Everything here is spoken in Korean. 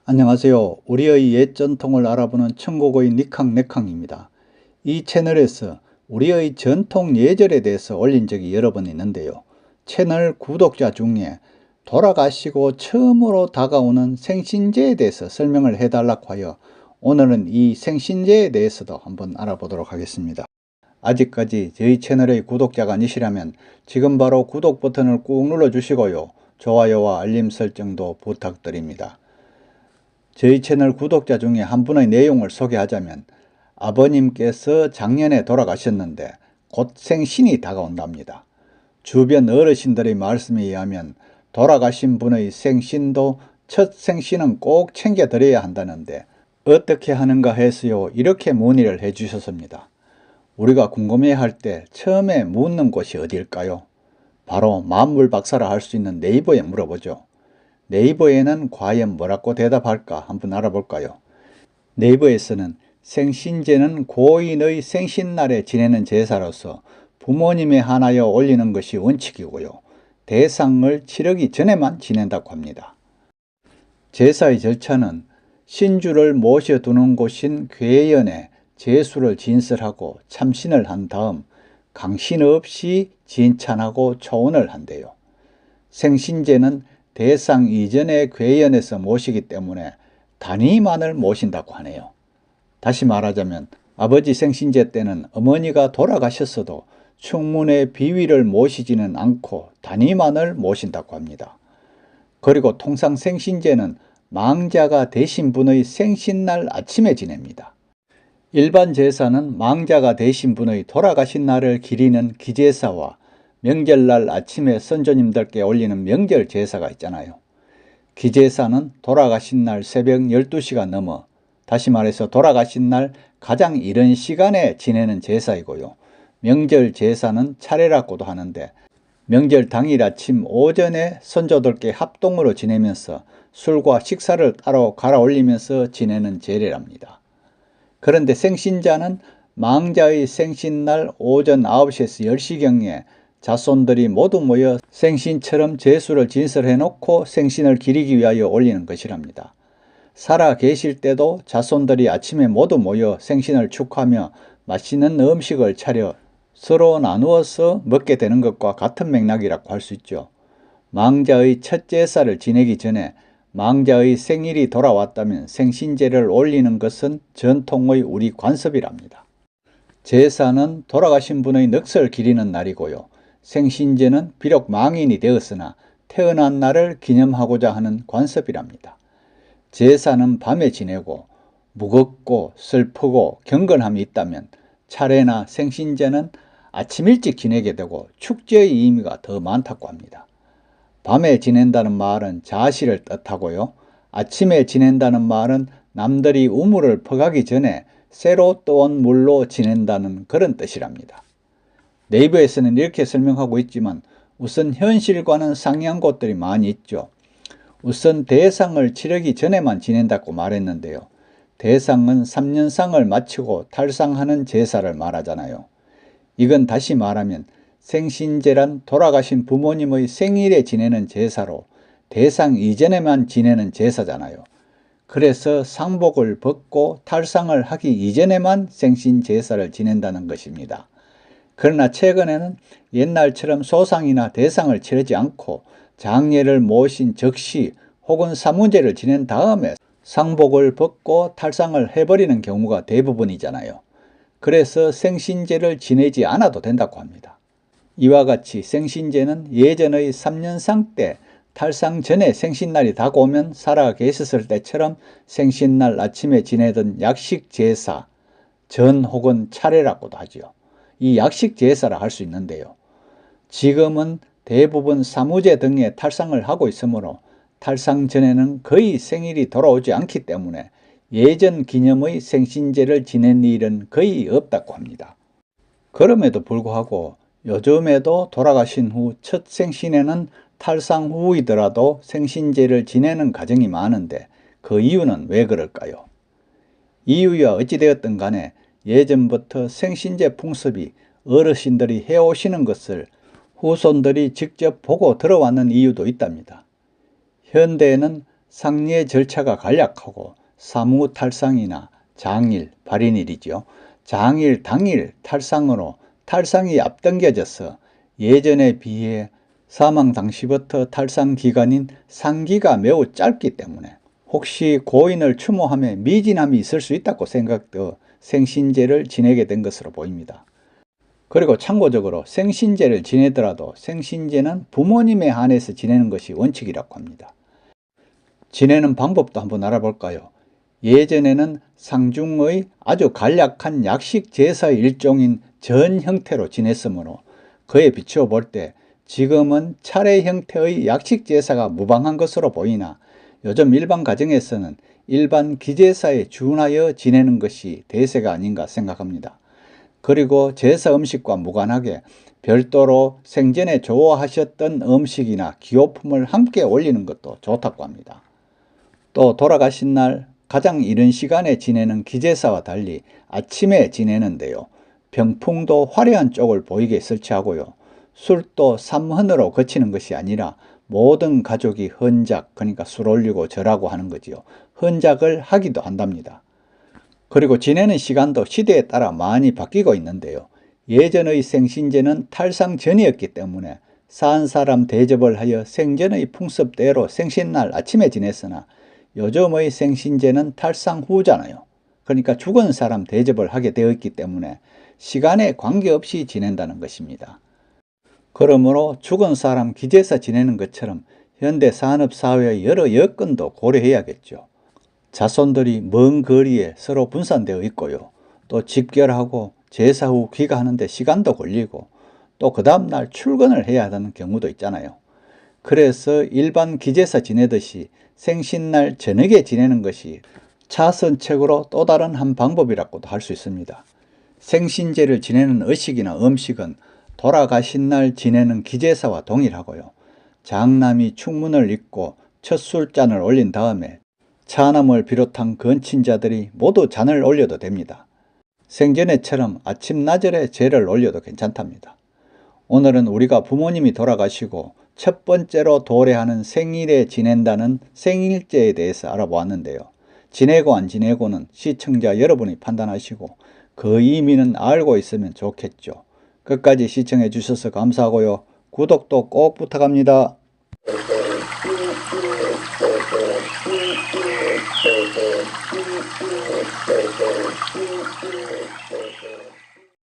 안녕하세요. 우리의 옛 전통을 알아보는 천국의 니캉네캉입니다. 이 채널에서 우리의 전통 예절에 대해서 올린 적이 여러 번 있는데요. 채널 구독자 중에 돌아가시고 처음으로 다가오는 생신제에 대해서 설명을 해달라고 하여 오늘은 이 생신제에 대해서도 한번 알아보도록 하겠습니다. 아직까지 저희 채널의 구독자가 아니시라면 지금 바로 구독 버튼을 꾹 눌러주시고요. 좋아요와 알림 설정도 부탁드립니다. 저희 채널 구독자 중에 한 분의 내용을 소개하자면 아버님께서 작년에 돌아가셨는데 곧 생신이 다가온답니다. 주변 어르신들의 말씀에 의하면 돌아가신 분의 생신도 첫 생신은 꼭 챙겨드려야 한다는데 어떻게 하는가 해서요 이렇게 문의를 해주셨습니다. 우리가 궁금해할 때 처음에 묻는 곳이 어디일까요? 바로 만물박사라 할 수 있는 네이버에 물어보죠. 네이버에는 과연 뭐라고 대답할까 한번 알아볼까요? 네이버에서는 생신제는 고인의 생신날에 지내는 제사로서 부모님에 한하여 올리는 것이 원칙이고요. 대상을 치르기 전에만 지낸다고 합니다. 제사의 절차는 신주를 모셔두는 곳인 괴연에 제수를 진설하고 참신을 한 다음 강신 없이 진찬하고 초원을 한대요. 생신제는 대상 이전의 괴연에서 모시기 때문에 단위만을 모신다고 하네요. 다시 말하자면 아버지 생신제 때는 어머니가 돌아가셨어도 충문의 비위를 모시지는 않고 단위만을 모신다고 합니다. 그리고 통상 생신제는 망자가 되신 분의 생신날 아침에 지냅니다. 일반 제사는 망자가 되신 분의 돌아가신 날을 기리는 기제사와 명절날 아침에 선조님들께 올리는 명절 제사가 있잖아요. 기제사는 돌아가신 날 새벽 12시가 넘어 다시 말해서 돌아가신 날 가장 이른 시간에 지내는 제사이고요. 명절 제사는 차례라고도 하는데 명절 당일 아침 오전에 선조들께 합동으로 지내면서 술과 식사를 따로 갈아 올리면서 지내는 제례랍니다. 그런데 생신자는 망자의 생신날 오전 9시에서 10시경에 자손들이 모두 모여 생신처럼 제수를 진설해 놓고 생신을 기리기 위하여 올리는 것이랍니다. 살아 계실 때도 자손들이 아침에 모두 모여 생신을 축하하며 맛있는 음식을 차려 서로 나누어서 먹게 되는 것과 같은 맥락이라고 할 수 있죠. 망자의 첫 제사를 지내기 전에 망자의 생일이 돌아왔다면 생신제를 올리는 것은 전통의 우리 관습이랍니다. 제사는 돌아가신 분의 넋을 기리는 날이고요. 생신제는 비록 망인이 되었으나 태어난 날을 기념하고자 하는 관습이랍니다. 제사는 밤에 지내고 무겁고 슬프고 경건함이 있다면 차례나 생신제는 아침 일찍 지내게 되고 축제의 의미가 더 많다고 합니다. 밤에 지낸다는 말은 자시를 뜻하고요. 아침에 지낸다는 말은 남들이 우물을 퍼가기 전에 새로 떠온 물로 지낸다는 그런 뜻이랍니다. 네이버에서는 이렇게 설명하고 있지만 우선 현실과는 상이한 곳들이 많이 있죠. 우선 대상을 치르기 전에만 지낸다고 말했는데요. 대상은 3년상을 마치고 탈상하는 제사를 말하잖아요. 이건 다시 말하면 생신제란 돌아가신 부모님의 생일에 지내는 제사로 대상 이전에만 지내는 제사잖아요. 그래서 상복을 벗고 탈상을 하기 이전에만 생신 제사를 지낸다는 것입니다. 그러나 최근에는 옛날처럼 소상이나 대상을 치르지 않고 장례를 모신 즉시 혹은 사문제를 지낸 다음에 상복을 벗고 탈상을 해버리는 경우가 대부분이잖아요. 그래서 생신제를 지내지 않아도 된다고 합니다. 이와 같이 생신제는 예전의 3년상 때 탈상 전에 생신날이 다가오면 살아 계셨을 때처럼 생신날 아침에 지내던 약식 제사, 전 혹은 차례라고도 하죠. 이 약식 제사라 할 수 있는데요. 지금은 대부분 사무제 등의 탈상을 하고 있으므로 탈상 전에는 거의 생일이 돌아오지 않기 때문에 예전 기념의 생신제를 지낸 일은 거의 없다고 합니다. 그럼에도 불구하고 요즘에도 돌아가신 후 첫 생신에는 탈상 후이더라도 생신제를 지내는 가정이 많은데 그 이유는 왜 그럴까요? 이유야 어찌되었든 간에 예전부터 생신제 풍습이 어르신들이 해오시는 것을 후손들이 직접 보고 들어왔는 이유도 있답니다. 현대에는 상례 절차가 간략하고 사무탈상이나 장일, 발인일이죠. 장일 당일 탈상으로 탈상이 앞당겨져서 예전에 비해 사망 당시부터 탈상 기간인 상기가 매우 짧기 때문에 혹시 고인을 추모함에 미진함이 있을 수 있다고 생각되어 생신제를 지내게 된 것으로 보입니다. 그리고 참고적으로 생신제를 지내더라도 생신제는 부모님에 한해서 지내는 것이 원칙이라고 합니다. 지내는 방법도 한번 알아볼까요? 예전에는 상중의 아주 간략한 약식 제사의 일종인 전 형태로 지냈으므로 그에 비추어 볼 때 지금은 차례 형태의 약식 제사가 무방한 것으로 보이나 요즘 일반 가정에서는 일반 기제사에 준하여 지내는 것이 대세가 아닌가 생각합니다. 그리고 제사 음식과 무관하게 별도로 생전에 좋아하셨던 음식이나 기호품을 함께 올리는 것도 좋다고 합니다. 또 돌아가신 날 가장 이른 시간에 지내는 기제사와 달리 아침에 지내는데요. 병풍도 화려한 쪽을 보이게 설치하고요. 술도 삼흔으로 거치는 것이 아니라 모든 가족이 헌작, 그러니까 술 올리고 절하고 하는 거지요. 헌작을 하기도 한답니다. 그리고 지내는 시간도 시대에 따라 많이 바뀌고 있는데요. 예전의 생신제는 탈상 전이었기 때문에 산 사람 대접을 하여 생전의 풍습대로 생신날 아침에 지냈으나 요즘의 생신제는 탈상 후잖아요. 그러니까 죽은 사람 대접을 하게 되어 있기 때문에 시간에 관계없이 지낸다는 것입니다. 그러므로 죽은 사람 기제사 지내는 것처럼 현대 산업사회의 여러 여건도 고려해야겠죠. 자손들이 먼 거리에 서로 분산되어 있고요. 또 집결하고 제사 후 귀가하는데 시간도 걸리고 또 그 다음날 출근을 해야 하는 경우도 있잖아요. 그래서 일반 기제사 지내듯이 생신날 저녁에 지내는 것이 차선책으로 또 다른 한 방법이라고도 할 수 있습니다. 생신제를 지내는 의식이나 음식은 돌아가신 날 지내는 기제사와 동일하고요. 장남이 충문을 잇고 첫 술잔을 올린 다음에 차남을 비롯한 근친자들이 모두 잔을 올려도 됩니다. 생전에처럼 아침 나절에 제를 올려도 괜찮답니다. 오늘은 우리가 부모님이 돌아가시고 첫 번째로 도래하는 생일에 지낸다는 생일제에 대해서 알아보았는데요. 지내고 안 지내고는 시청자 여러분이 판단하시고 그 의미는 알고 있으면 좋겠죠. 끝까지 시청해 주셔서 감사하고요. 구독도 꼭 부탁합니다.